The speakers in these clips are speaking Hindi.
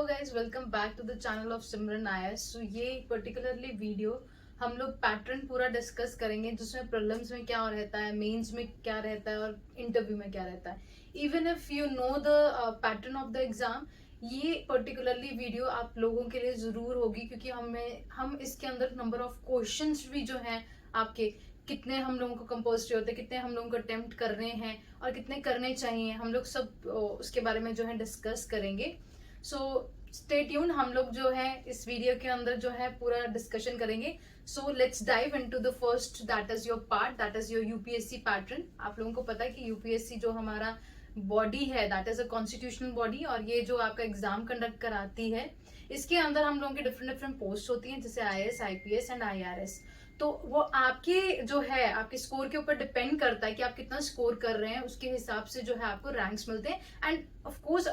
Guys, welcome back to the channel of Simran IAS. So ये पर्टिकुलरली वीडियो हम लोग पैटर्न पूरा डिस्कस करेंगे, जिसमें प्रीलिम्स में क्या रहता है, मेंस में क्या रहता है और इंटरव्यू में क्या रहता है। Even if you know the pattern of the exam, ये पर्टिकुलरली वीडियो आप लोगों के लिए जरूर होगी, क्योंकि हम इसके अंदर नंबर ऑफ क्वेश्चंस भी जो हैं आपके, कितने हम लोगों को कंपल्सरी होते हैं, कितने हम लोगों को अटेम्प्ट करने हैं और कितने करने चाहिए, हम लोग सब उसके बारे में जो है डिस्कस करेंगे। सो स्टे ट्यून, हम लोग जो है इस वीडियो के अंदर जो है पूरा डिस्कशन करेंगे। So let's dive into the first, that is your part, that is your UPSC pattern. आप लोगों को पता है कि यूपीएससी जो हमारा बॉडी है, that is a constitutional body, और ये जो आपका एग्जाम कंडक्ट कराती है, इसके अंदर हम लोगों की डिफरेंट डिफरेंट पोस्ट होती हैं, जैसे आईएएस, आईपीएस एंड आईआरएस। तो वो आपके जो है आपके स्कोर के ऊपर डिपेंड करता है कि आप कितना स्कोर कर रहे हैं, उसके हिसाब से जो है आपको रैंक्स मिलते हैं। End of course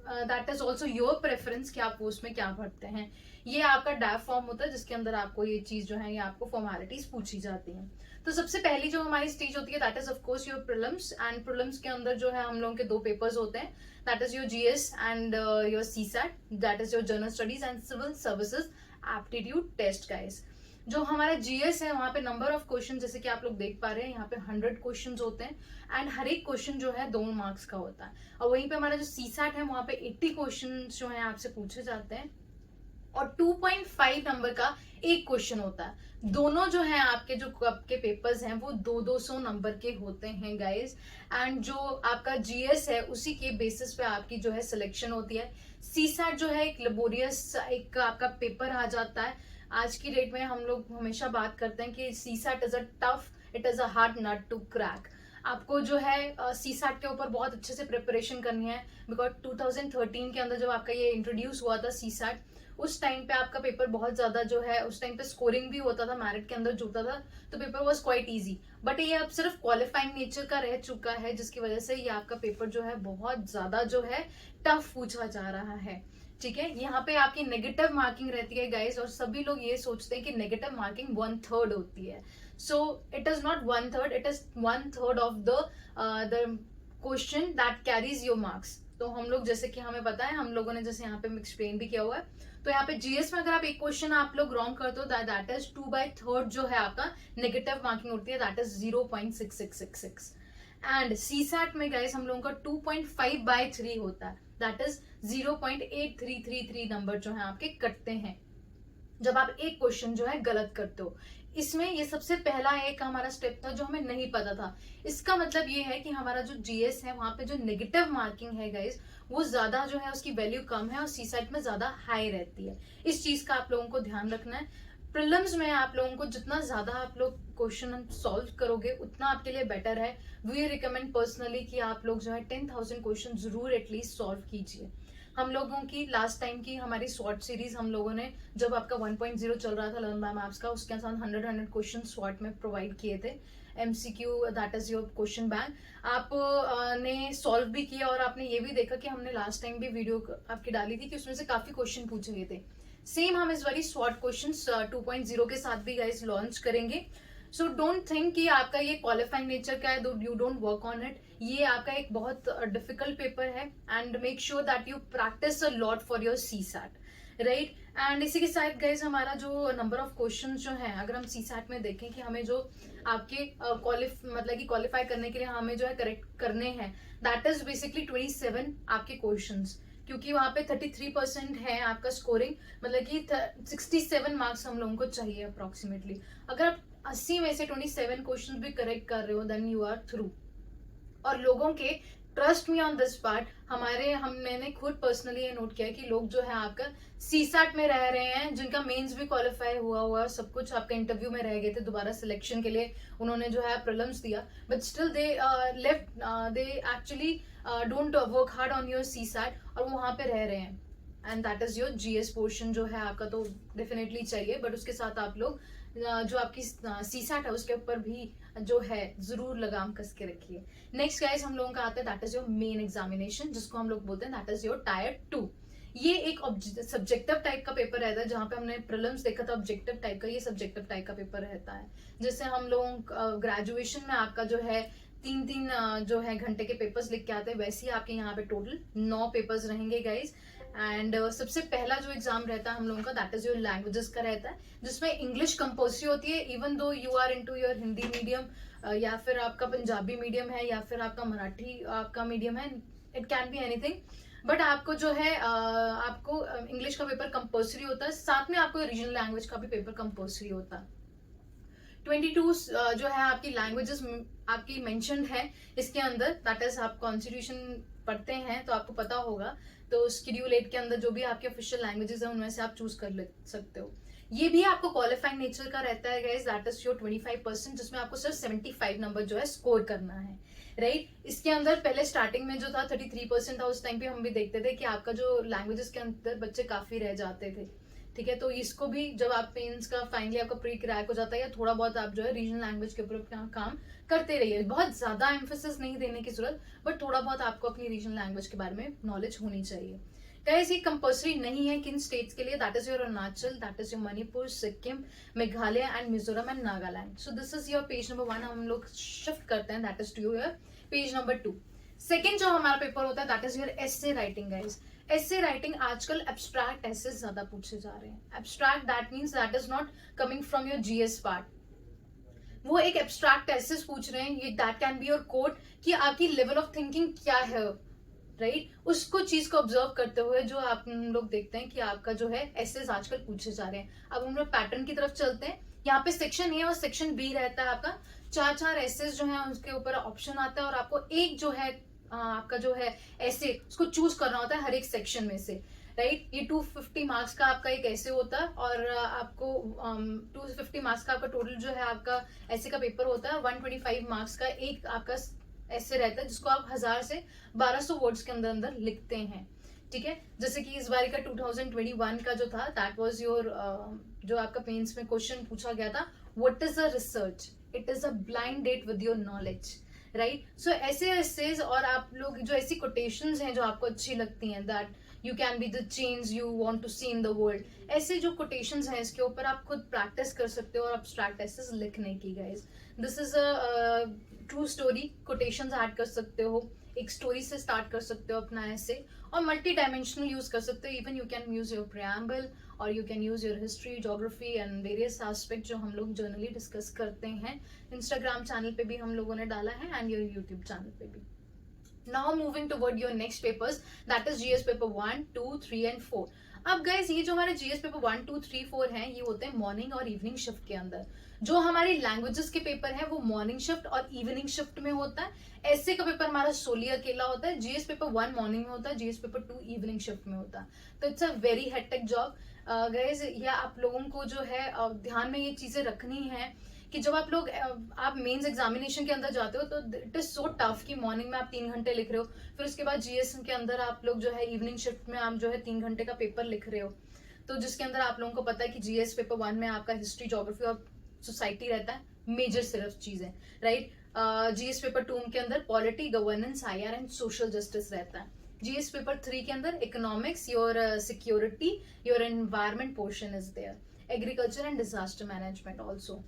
that is also your preference कि आप पोस्ट में क्या भरते हैं। ये आपका डैफ फॉर्म होता है, जिसके अंदर आपको ये चीज जो है, ये आपको फॉर्मेलिटीज पूछी जाती हैं। तो सबसे पहली जो हमारी स्टेज होती है, that is of course your prelims. And prelims के अंदर जो है हम लोगों के दो पेपर्स होते हैं, that is your GS and your CSAT, that is your general studies and civil services aptitude test guys. जो हमारा जीएस है, वहां पे नंबर ऑफ क्वेश्चन, जैसे कि आप लोग देख पा रहे हैं, यहाँ पे 100 क्वेश्चन होते हैं एंड हर एक क्वेश्चन जो है 2 मार्क्स का होता है। और वहीं पे हमारा जो सीसैट है, वहां पे 80 क्वेश्चन जो है आपसे पूछे जाते हैं और 2.5 नंबर का एक क्वेश्चन होता है। दोनों जो है आपके जो आपके पेपर्स हैं, वो 200 नंबर के होते हैं गाइस। एंड जो आपका जीएस है, उसी के बेसिस पे आपकी जो है सिलेक्शन होती है। सीसैट जो है एक लेबोरियस एक आपका पेपर आ जाता है। आज की डेट में हम लोग हमेशा बात करते हैं कि CSAT is a tough, it is a hard nut to crack. आपको जो है सीसैट के ऊपर बहुत अच्छे से प्रिपरेशन करनी है, बिकॉज 2013 के अंदर जब आपका ये इंट्रोड्यूस हुआ था सीसैट, उस टाइम पे आपका पेपर बहुत ज्यादा जो है, उस टाइम पे स्कोरिंग भी होता था, मेरिट के अंदर जुड़ता था, तो paper was quite easy. But ये अब सिर्फ क्वालिफाइंग नेचर का रह चुका है, जिसकी वजह से ये आपका पेपर जो है बहुत ज्यादा जो है टफ पूछा जा रहा है। ठीक है, यहाँ पे आपकी नेगेटिव मार्किंग रहती है गाइस, और सभी लोग ये सोचते हैं कि नेगेटिव मार्किंग 1/3 होती है। So it is not 1/3, it is 1/3 of the question that carries your marks. तो हम लोग, जैसे कि हमें पता है, हम लोगों ने जैसे यहाँ पे एक्सप्लेन भी किया हुआ है, तो यहाँ पे जीएस में अगर आप एक क्वेश्चन आप लोग रॉन्ग करते हो, दैट इज 2/3 जो है आपका नेगेटिव मार्किंग होती है, दैट इज 0.6666। एंड सीसैट में गाइस हम लोगों का 2.5/3 होता है, दैट इज 0.8333 नंबर जो है आपके कटते हैं जब आप एक क्वेश्चन जो है गलत करते हो। इसमें ये सबसे पहला एक हमारा स्टेप था जो हमें नहीं पता था। इसका मतलब ये है कि हमारा जो जीएस है, वहां पे जो नेगेटिव मार्किंग है गाइस, वो ज्यादा जो है उसकी वैल्यू कम है और सीसैट में ज्यादा हाई रहती है। इस चीज का आप लोगों को ध्यान रखना है। प्रीलिम्स में आप लोगों को जितना ज्यादा आप लोग क्वेश्चन सॉल्व करोगे, उतना आपके लिए बेटर है। वी रिकमेंड पर्सनली कि आप लोग जो है 10,000 क्वेश्चन जरूर एटलीस्ट सॉल्व कीजिए। हम लोगों की लास्ट टाइम की हमारी शॉर्ट सीरीज हम लोगों ने, जब आपका 1.0 चल रहा था लर्न बाय मैप्स का, उसके साथ 100 क्वेश्चन शॉर्ट में प्रोवाइड किए थे, MCQ, that is your question bank. आप ने सॉल्व भी किया और आपने ये भी देखा कि हमने लास्ट टाइम भी वीडियो आपकी डाली थी कि उसमें से काफी क्वेश्चन पूछे गए थे। सेम हम इस बारी शॉर्ट क्वेश्चन 2.0 के साथ भी गाइस लॉन्च करेंगे। सो डोंट थिंक कि आपका ये क्वालिफाइंग नेचर का है, you don't work on it. ये आपका एक बहुत डिफिकल्ट पेपर है and make sure that you practice a lot for your CSAT, right. And इसी के साथ गाइस हमारा जो नंबर ऑफ क्वेश्चन जो है, अगर हम सीसैट में देखें कि हमें जो आपके मतलब कि क्वालिफाई करने के लिए हमें जो है करेक्ट करने हैं, दैट इज बेसिकली 27 आपके क्वेश्चन, क्योंकि वहां पे 33% है आपका स्कोरिंग, मतलब कि 67 मार्क्स हम लोगों को चाहिए अप्रोक्सीमेटली। अगर आप 80 में से 27 क्वेश्चन भी करेक्ट कर रहे हो, देन यू आर थ्रू। और लोगों के, trust me on this part, मैंने खुद पर्सनली ये नोट किया है कि लोग जो है आपका सीसैट में रह रहे हैं, जिनका मेंस भी क्वालिफाई हुआ सब कुछ, आपका इंटरव्यू में रह गए थे, दोबारा सिलेक्शन के लिए उन्होंने जो है प्रीलिम्स दिया, but still they left, they actually don't work hard on your CSAT, और वो वहां पे रह रहे हैं। And that is your GS portion जो है आपका, तो डेफिनेटली चाहिए, बट उसके साथ आप लोग जो आपकी सीसैट है उसके ऊपर भी जो है जरूर लगाम कस के रखिए। नेक्स्ट गाइस हम लोगों का आता है, that is your main examination, जिसको हम लोग बोलते हैं दैट इज योर टायर 2। ये एक सब्जेक्टिव टाइप का पेपर रहता है, जहां पे हमने प्रीलिम्स देखा था ऑब्जेक्टिव टाइप का, ये सब्जेक्टिव टाइप का पेपर रहता है। जैसे हम लोग ग्रेजुएशन में आपका जो है 3-3 जो है घंटे के पेपर्स लिख के आते हैं, वैसे ही आपके यहाँ पे टोटल 9 पेपर्स रहेंगे गाइज। एंड सबसे पहला जो एग्जाम रहता है हम लोगों का दैट इज योर लैंग्वेजेस का रहता है, जिसमें इंग्लिश कंपल्सरी होती है even though you are into your Hindi medium या फिर आपका पंजाबी मीडियम है या फिर आपका मराठी आपका मीडियम है, it can be anything. But आपको जो है आपको इंग्लिश का पेपर कंपल्सरी होता है, साथ में आपको रीजनल लैंग्वेज का भी पेपर कंपल्सरी होता है। 22 जो है आपकी लैंग्वेजेस आपकी मेंशन्ड है इसके अंदर, दैट इज आप कॉन्स्टिट्यूशन पढ़ते हैं तो आपको पता होगा, तो शेड्यूल 8 के अंदर जो भी आपके ऑफिशियल लैंग्वेजेस है उनमें से आप चूज कर सकते हो। ये भी आपको क्वालिफाइंग नेचर का रहता है गाइस, दैट इज योर 25%, जिसमें आपको सिर्फ 75 नंबर जो है स्कोर करना है, राइट। इसके अंदर पहले स्टार्टिंग में जो था 33% था, उस टाइम पे हम भी देखते थे कि आपका जो लैंग्वेजेस के अंदर बच्चे काफी रह जाते थे, ठीक है। तो इसको भी जब आप मेंस का फाइनली आपका प्री क्रैक हो जाता है या थोड़ा बहुत आप जो है रीजनल लैंग्वेज के ऊपर अपना काम करते रहिए, बहुत ज्यादा एम्फेसिस नहीं देने की जरूरत, बट थोड़ा बहुत आपको अपनी रीजनल लैंग्वेज के बारे में नॉलेज होनी चाहिए। गाइस ये कंपल्सरी नहीं है किन स्टेट्स के लिए, that is your Arunachal, that is your Manipur, Sikkim, Meghalaya and Mizoram and Nagaland. So this is your page number 1, हम लोग शिफ्ट करते हैं that is to your page number 2। Second जो हमारा पेपर होता है that is your essay writing guys. Essay writing आजकल एब्स्ट्रैक्ट ऐसे ज्यादा पूछे जा रहे हैं। Abstract that means that is not coming from your GS part, वो एक एब्स्ट्रैक्ट एसेस पूछ रहे हैं, ये that can be your code कि आपकी लेवल ऑफ थिंकिंग क्या है, राइट उसको चीज को ऑब्जर्व करते हुए जो आप लोग देखते हैं कि आपका जो है एसेस आजकल पूछे जा रहे हैं। अब हम लोग पैटर्न की तरफ चलते हैं। यहाँ पे सेक्शन ए और सेक्शन बी रहता है आपका, चार एसेस जो है उसके ऊपर ऑप्शन आता है और आपको एक जो है आपका जो है ऐसे उसको चूज करना होता है हर एक सेक्शन में से, राइट। ये 250 मार्क्स का आपका एक ऐसे होता है और आपको 250 मार्क्स का आपका टोटल जो है आपका ऐसे का पेपर होता है। 125 मार्क्स का एक आपका ऐसे रहता है जिसको आप 1000 से 1200 वर्ड्स के अंदर अंदर लिखते हैं, ठीक है। जैसे कि इस बार का 2021 का जो था दैट वाज योर जो आपका मेंस में क्वेश्चन पूछा गया था, what is a research, it is a blind date with your knowledge, right. So ऐसे एसेज और आप लोग जो ऐसी कोटेशंस हैं जो आपको अच्छी लगती हैं, that you can be the change you want to see in the world, ऐसे जो कोटेशंस हैं इसके ऊपर आप खुद प्रैक्टिस कर सकते हो और एब्स्ट्रैक्ट एसेज लिखने की guys. This is a true story, quotations add कर सकते हो, एक स्टोरी से स्टार्ट कर सकते हो अपना ऐसे, और मल्टी डायमेंशनल यूज कर सकते हो। Even you can use your preamble और you can use your history, geography and various aspect जो हम लोग जर्नली डिस्कस करते हैं। इंस्टाग्राम चैनल पे भी हम लोगों ने डाला है एंड योर यूट्यूब चैनल पे भी। Now moving toward your next papers, that is GS paper 1, 2, 3 and 4. अब गाइस ये जो हमारे GS पेपर 1, 2, 3, 4 हैं, ये होते हैं मॉर्निंग और इवनिंग शिफ्ट के अंदर। जो हमारे लैंग्वेजेस के पेपर है वो मॉर्निंग शिफ्ट और इवनिंग शिफ्ट में होता है। ऐसे का पेपर हमारा सोली अकेला होता है। GS पेपर 1 मॉर्निंग में होता है, GS पेपर 2 इवनिंग शिफ्ट में होता है। तो it's a very hectic job guys. ये आप लोगों को जो है ध्यान में ये चीजें रखनी है कि जब आप लोग आप मेंस एग्जामिनेशन के अंदर जाते हो तो इट इज सो टफ कि मॉर्निंग में आप 3 घंटे लिख रहे हो, फिर उसके बाद जीएस के अंदर आप लोग जो है इवनिंग शिफ्ट में आप जो है 3 घंटे का पेपर लिख रहे हो। तो जिसके अंदर आप लोगों को पता है कि जीएस पेपर 1 में आपका हिस्ट्री, ज्योग्राफी और सोसाइटी रहता है, मेजर सिर्फ चीजें, राइट। जीएस पेपर 2 के अंदर polity, governance, IR and social justice रहता है। जीएस पेपर 3 के अंदर economics, your security, your environment portion is there, agriculture and disaster management also.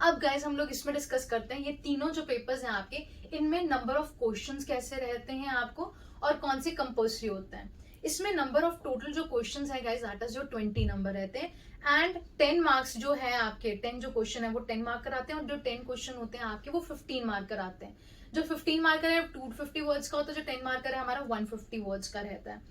अब गाइस हम लोग इसमें डिस्कस करते हैं ये तीनों जो पेपर्स हैं आपके, इनमें नंबर ऑफ क्वेश्चंस कैसे रहते हैं आपको और कौन से कंपल्सरी होते हैं। इसमें नंबर ऑफ टोटल जो क्वेश्चंस है गाइस दैट इज जो 20 नंबर रहते हैं एंड 10 मार्क्स जो है आपके, 10 जो क्वेश्चन है वो 10 मार्क कराते हैं और जो 10 क्वेश्चन होते हैं आपके वो 15 मार्क कराते हैं। जो 15 मार्कर है 250 वर्ड्स का होता है, जो 10 मार्कर है हमारा 150 वर्ड्स का रहता है।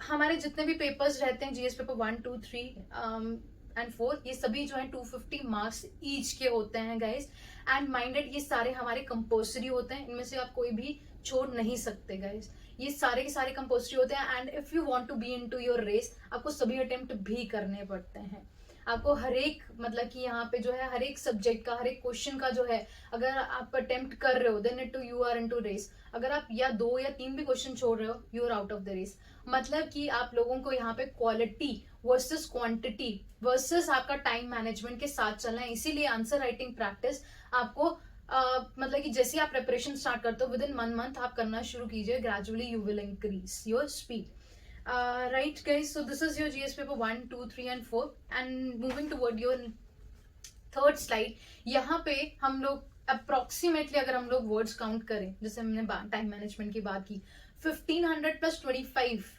हमारे जितने भी पेपर्स रहते हैं जीएस पेपर 1, 2, 3 एंड 4, ये सभी जो है 250 मार्क्स ईच के होते हैं गाइस। एंड माइंडेड ये सारे हमारे कंपल्सरी होते हैं, इनमें से आप कोई भी छोड़ नहीं सकते गाइस। ये सारे के सारे कंपल्सरी होते हैं and if you want to be into your race आपको सभी अटेम्प्ट भी करने पड़ते हैं। आपको हर एक मतलब कि यहाँ पे जो है हर एक सब्जेक्ट का, हर एक क्वेश्चन का जो है अगर आप अटेम्प्ट कर रहे हो then it you are into race. अगर आप या 2 या 3 भी क्वेश्चन छोड़ रहे हो you are out of the race. मतलब कि आप लोगों को यहाँ पे क्वालिटी वर्सेस क्वांटिटी वर्सेस आपका टाइम मैनेजमेंट के साथ चलना है। इसीलिए आंसर राइटिंग प्रैक्टिस आपको मतलब कि जैसे आप प्रिपरेशन स्टार्ट करते हो विद इन 1 मंथ आप करना शुरू कीजिए, gradually you will increase your speed. Right guys, so this is your GS paper 1, 2, 3 and 4 and moving toward your third slide। यहाँ पे हम लोग अप्रोक्सीमेटली अगर हम लोग वर्ड्स काउंट करें, जैसे हमने टाइम मैनेजमेंट की बात की, 1500 plus 25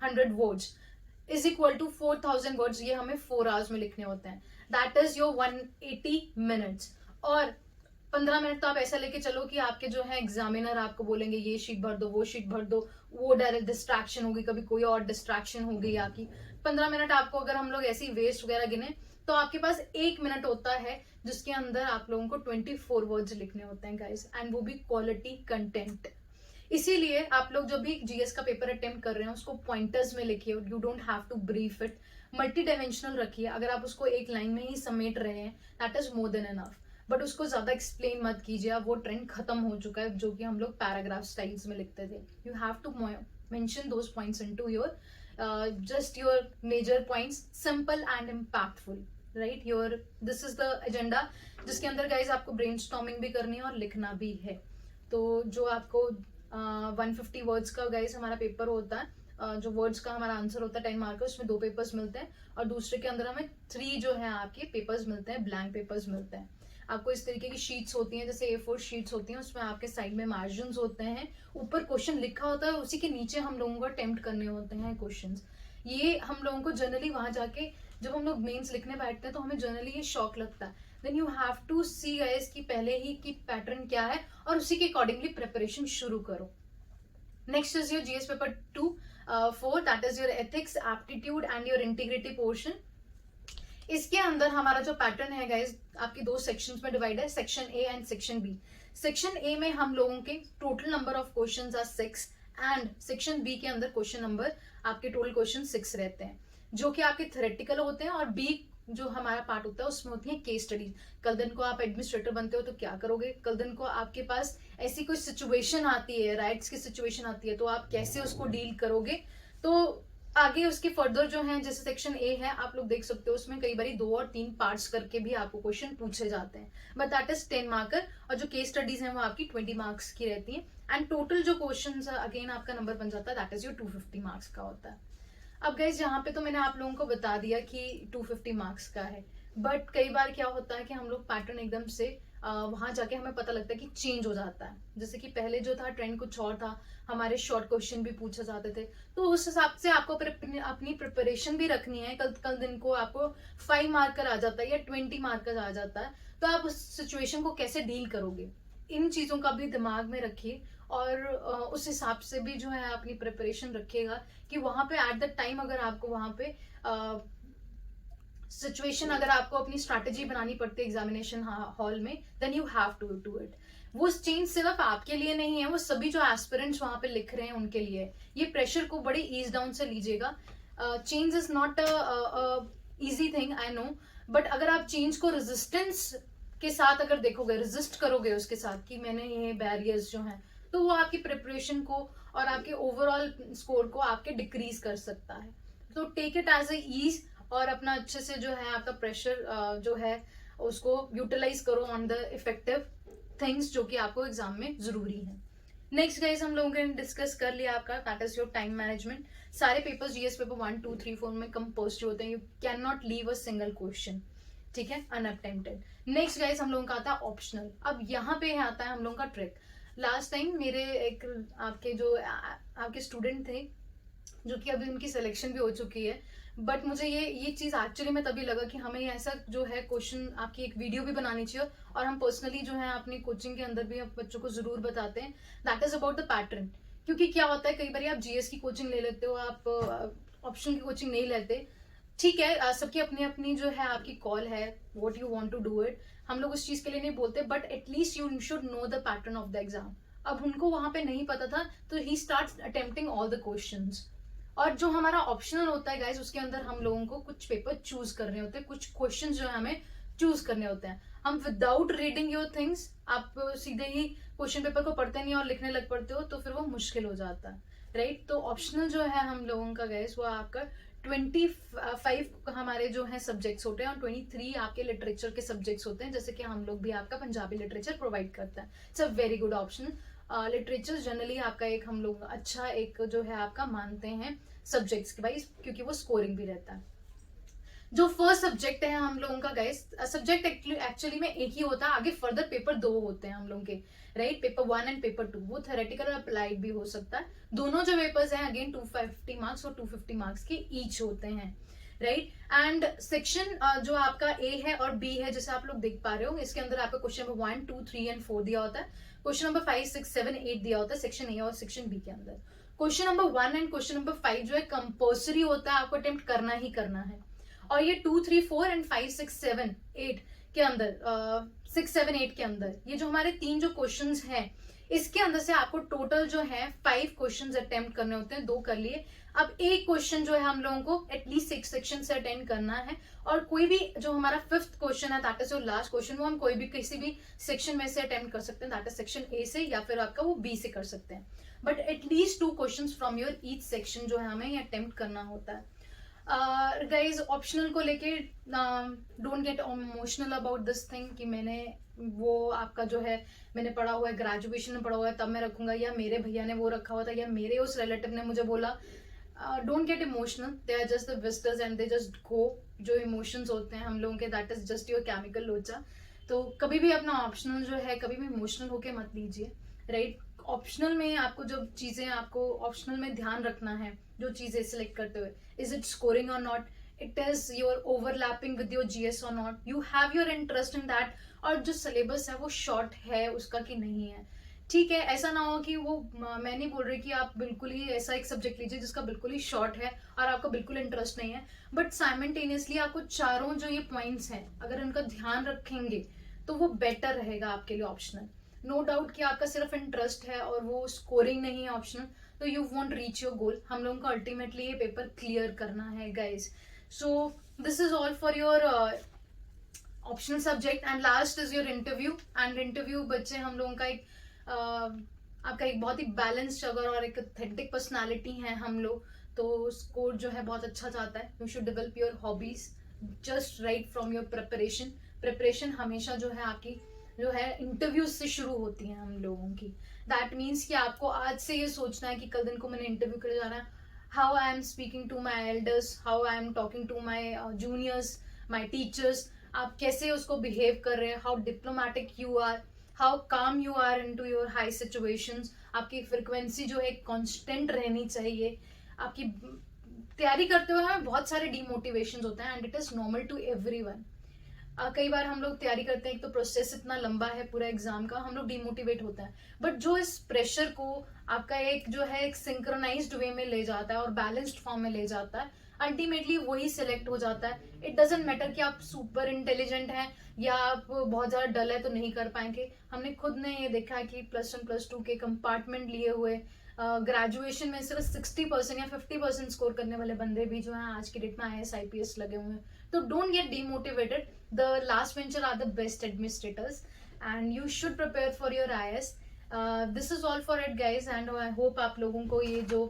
100 words is equal to 4000 words, ये हमें 4 आवर्स में लिखने होते हैं. That is your 180 minutes. और 15 मिनट तो आप ऐसा लेके चलो कि आपके जो है एग्जामिनर आपको बोलेंगे ये शीट भर दो, वो शीट भर दो, वो डायरेक्ट डिस्ट्रैक्शन होगी, कभी कोई और डिस्ट्रैक्शन होगी आपकी. 15 मिनट आपको अगर हम लोग ऐसी वेस्ट वगैरह गिने तो आपके पास 1 मिनट होता है जिसके अंदर आप लोगों को 24 वर्ड्स लिखने होते हैं गाइस, एंड वो भी क्वालिटी कंटेंट. इसीलिए आप लोग जो भी जीएस का पेपर अटेम्प्ट कर रहे हैं उसको पॉइंटर्स में लिखिए. You don't have to brief it. Multi dimensional रखिए. अगर आप उसको एक लाइन में ही समेट रहे हैं that is more than enough. But उसको ज्यादा एक्सप्लेन मत कीजिए. अब वो ट्रेंड खत्म हो चुका है जो कि हम लोग पैराग्राफ स्टाइल्स में लिखते थे. You have to mention those points into your just your major points, simple and impactful, right? This is the agenda जिसके अंदर guys आपको brainstorming भी करनी है और लिखना भी है. तो जो आपको 150 वर्ड्स का गाइस हमारा पेपर होता है, जो वर्ड्स का हमारा आंसर होता है 10 मार्क का, उसमें 2 पेपर्स मिलते हैं और दूसरे के अंदर हमें 3 जो है आपके पेपर्स मिलते हैं, ब्लैंक पेपर्स मिलते हैं. आपको इस तरीके की शीट्स होती हैं, जैसे A4 शीट्स होती हैं, उसमें आपके साइड में मार्जिन होते हैं, ऊपर क्वेश्चन लिखा होता है, उसी के नीचे हम लोगों को अटेम्प्ट करने होते हैं क्वेश्चंस. ये हम लोगों को जनरली वहां जाके जब हम लोग मेंस लिखने बैठते हैं तो हमें जनरली ये शॉक लगता है. Then you have to see guys कि पहले ही की पैटर्न क्या है और उसी के अकॉर्डिंगली प्रिपरेशन शुरू करो. Next is your GS paper 4, that is your ethics, aptitude and your integrity portion. इसके अंदर हमारा जो पैटर्न है गाइस आपके 2 सेक्शंस में डिवाइड है, section A and section B. Section A में हम लोगों के total number of questions are 6 and section B के अंदर क्वेश्चन नंबर आपके टोटल क्वेश्चन 6 रहते हैं जो कि आपके थ्योरेटिकल होते हैं. और बी जो हमारा पार्ट होता है उसमें होती है केस स्टडीज. कल दिन को आप एडमिनिस्ट्रेटर बनते हो तो क्या करोगे, कल दिन को आपके पास ऐसी कोई सिचुएशन आती है, राइट्स की सिचुएशन आती है, तो आप कैसे उसको डील करोगे. तो आगे उसके फर्दर जो है, जैसे सेक्शन ए है आप लोग देख सकते हो, उसमें कई बार 2 और 3 पार्ट्स करके भी आपको क्वेश्चन पूछे जाते हैं, बट दैट इज 10 मार्कर. और जो केस स्टडीज हैं वो आपकी 20 मार्क्स की रहती हैं. एंड टोटल जो क्वेश्चन अगेन आपका नंबर बन जाता है दैट इज योर 250 मार्क्स का होता है. अब गाइज यहाँ पे तो मैंने आप लोगों को बता दिया कि 250 मार्क्स का है, बट कई बार क्या होता है कि हम लोग पैटर्न एकदम से वहां जाके हमें पता लगता है कि चेंज हो जाता है. जैसे कि पहले जो था ट्रेंड कुछ और था, हमारे शॉर्ट क्वेश्चन भी पूछे जाते थे, तो उस हिसाब से आपको अपनी प्रिपरेशन भी रखनी है. कल दिन को आपको 5 मार्कर आ जाता है या 20 मार्कर आ जाता है, तो आप उस सिचुएशन को कैसे डील करोगे, इन चीजों का भी दिमाग में रखिए. और उस हिसाब से भी जो है अपनी प्रिपरेशन रखिएगा कि वहां पे एट द टाइम अगर आपको वहां पे सिचुएशन अगर आपको अपनी स्ट्रैटेजी बनानी पड़ती है एग्जामिनेशन हॉल में, then you have to do it. वो चेंज सिर्फ आपके लिए नहीं है, वो सभी जो एस्पिरेंट्स वहां पे लिख रहे हैं उनके लिए. ये प्रेशर को बड़े ईज डाउन से लीजिएगा. Change is not easy thing, I know, but अगर आप चेंज को रेजिस्टेंस के साथ अगर देखोगे, रेजिस्ट करोगे उसके साथ कि मैंने ये बैरियर्स जो हैं, तो वो आपकी प्रिपरेशन को और आपके ओवरऑल स्कोर को आपके डिक्रीज कर सकता है. तो take it as a ease और अपना अच्छे से जो है आपका प्रेशर जो है उसको यूटिलाइज करो ऑन द इफेक्टिव थिंग्स जो कि आपको एग्जाम में जरूरी है. नेक्स्ट गाइस हम लोगों ने डिस्कस कर लिया आपका that is your time management. सारे पेपर्स जीएस पेपर 1, 2, 3, 4 में कंपोज्ड होते हैं. You can not leave a single question, ठीक है, अनअटेम्प्टेड. नेक्स्ट गाइस हम लोगों का आता है ऑप्शनल. अब यहाँ पे आता है हम लोगों का ट्रिक. लास्ट टाइम मेरे एक आपके स्टूडेंट थे जो कि अभी उनकी सिलेक्शन भी हो चुकी है, बट मुझे ये चीज एक्चुअली में तभी लगा कि हमें ऐसा जो है क्वेश्चन आपकी एक वीडियो भी बनानी चाहिए और हम पर्सनली जो है अपनी कोचिंग के अंदर भी बच्चों को जरूर बताते हैं. That is about the pattern. क्योंकि क्या होता है कई बार आप जीएस की कोचिंग ले लेते हो, आप ऑप्शन की कोचिंग नहीं लेते, ठीक है, सबकी अपनी अपनी जो है आपकी कॉल है, what you want to do it. हम लोग उस चीज के लिए नहीं बोलते, but at least you should know the pattern of the exam. अब उनको वहां पे नहीं पता था तो ही start attempting all the questions. और जो हमारा ऑप्शनल होता है गाइस उसके अंदर हम लोगों को कुछ पेपर चूज करने होते हैं, कुछ क्वेश्चंस जो है हमें चूज करने होते हैं. हम विदाउट रीडिंग योर थिंग्स आप सीधे ही क्वेश्चन पेपर को पढ़ते नहीं और लिखने लग पड़ते हो, तो फिर वो मुश्किल हो जाता है, राइट. तो ऑप्शनल जो है हम लोगों का गाइस वो आपका 25 हमारे जो है सब्जेक्ट्स होते हैं और 23 आपके लिटरेचर के सब्जेक्ट्स होते हैं, जैसे कि हम लोग भी आपका पंजाबी लिटरेचर प्रोवाइड करता है. It's a very good option. Literature generally आपका एक हम लोग अच्छा एक जो है आपका मानते हैं सब्जेक्ट्स के वाइज, क्योंकि वो स्कोरिंग भी रहता है. जो फर्स्ट सब्जेक्ट है हम लोगों का गाइस, सब्जेक्ट एक्चुअली में एक ही होता है, आगे फर्दर पेपर 2 होते हैं हम लोगों के, राइट, पेपर 1 एंड पेपर 2, वो थ्योरेटिकल और अप्लाइड भी हो सकता है। दोनों जो पेपर्स हैं अगेन 250 मार्क्स और 250 मार्क्स के ईच होते हैं, राइट। एंड सेक्शन जो आपका ए है और बी है, जैसे आप लोग देख पा रहे हो, इसके अंदर आपका क्वेश्चन नंबर 1, 2, 3 एंड 4 दिया होता है, क्वेश्चन नंबर 5, 6, 7, 8 दिया होता है सेक्शन ए और सेक्शन बी के अंदर। Question number 1 and question number 5 जो है कंपल्सरी होता है, आपको अटेम्प्ट करना ही करना है। और ये 2, 3, 4 एंड 5, 6, 7, 8 के अंदर 6, 7, 8 के अंदर ये जो हमारे 3 जो क्वेश्चंस हैं, इसके अंदर से आपको टोटल जो है 5 क्वेश्चंस अटेम्प्ट करने होते हैं, 2 कर लिए। अब एक क्वेश्चन जो है हम लोगों को एटलीस्ट एक सेक्शन से अटेंड करना है, और कोई भी जो हमारा 5th क्वेश्चन है that is your last question, वो हम कोई भी किसी भी सेक्शन में से अटेम्प्ट कर सकते हैं, दैट इज सेक्शन ए से या फिर आपका वो बी से कर सकते हैं, but at least 2 question from your each section जो है हमें ये अटेम्प्ट करना होता है। गाइज ऑप्शनल को लेके don't get emotional about this thing कि मैंने वो आपका जो है मैंने पढ़ा हुआ है, ग्रेजुएशन में पढ़ा हुआ है तब मैं रखूंगा, या मेरे भैया ने वो रखा हुआ था, या मेरे उस रिलेटिव ने मुझे बोला। Don't get emotional, they are just the visitors and they just go. जो इमोशंस होते हैं हम लोगों के, that is just your chemical लोचा। तो कभी भी अपना ऑप्शनल जो है कभी भी इमोशनल होके मत लीजिए, राइट। ऑप्शनल में आपको जो चीजें आपको ऑप्शनल में ध्यान रखना है, जो चीजें सिलेक्ट करते हुए, इज इट स्कोरिंग और not, it is your overlapping with your GS और not, you have your interest in that, और जो सिलेबस है वो शॉर्ट है उसका कि नहीं है, ठीक है। ऐसा ना हो कि वो मैं नहीं बोल रही कि आप बिल्कुल ही ऐसा एक सब्जेक्ट लीजिए जिसका बिल्कुल ही शॉर्ट है और आपको बिल्कुल इंटरेस्ट नहीं है, बट साइमल्टेनियसली आपको चारों जो ये पॉइंट्स हैं अगर उनका ध्यान रखेंगे तो वो बेटर रहेगा आपके लिए ऑप्शनल। नो डाउट कि आपका सिर्फ इंटरेस्ट है और वो स्कोरिंग नहीं है ऑप्शनल, तो you want reach your goal. हम लोगों को अल्टीमेटली ये पेपर क्लियर करना है guys. So this is all for your optional subject, and last is your interview. And interview बच्चे हम लोगों का एक आपका एक बहुत ही बैलेंस्ड अगर और एक ऑथेंटिक पर्सनालिटी है हम लोग, तो स्कोर जो है बहुत अच्छा जाता है। You should develop your hobbies just right from your preparation. Preparation हमेशा जो है आपकी जो है इंटरव्यूज से शुरू होती है हम लोगों की। दैट मीन्स कि आपको आज से ये सोचना है कि कल दिन को मैंने इंटरव्यू के लिए जाना है, how I am speaking to my elders, how I am talking to my juniors, my teachers, आप कैसे उसको बिहेव कर रहे हैं, how diplomatic you are, how calm you are in to your high situations. आपकी फ्रिक्वेंसी जो है कॉन्स्टेंट रहनी चाहिए। आपकी तैयारी करते हुए हमें बहुत सारे डीमोटिवेशन होते हैं, and it is normal to everyone. कई बार हम लोग तैयारी करते हैं, एक तो प्रोसेस इतना लंबा है पूरा एग्जाम का, हम लोग डिमोटिवेट होते हैं, बट जो इस प्रेशर को आपका एक जो है एक सिंक्रोनाइज्ड वे में ले जाता है और बैलेंस्ड फॉर्म में ले जाता है, अल्टीमेटली वही सिलेक्ट हो जाता है। इट डजेंट मैटर कि आप सुपर इंटेलिजेंट हैं या आप बहुत ज्यादा डल है तो नहीं कर पाएंगे। हमने खुद ने ये देखा है कि +1 +2 के कंपार्टमेंट लिए हुए ग्रेजुएशन में सिर्फ 60% या 50% स्कोर करने वाले बंदे भी जो है आज की डेट में IAS IPS लगे हुए हैं। तो don't get demotivated, the last venture are the best administrators and you should prepare for your IAS। This is all for it guys, and I hope आप लोगों को ये जो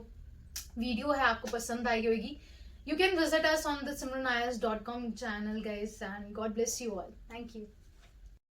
वीडियो है आपको पसंद आई होगी। You can visit us on the simranias.com channel guys, and God bless you all. Thank you.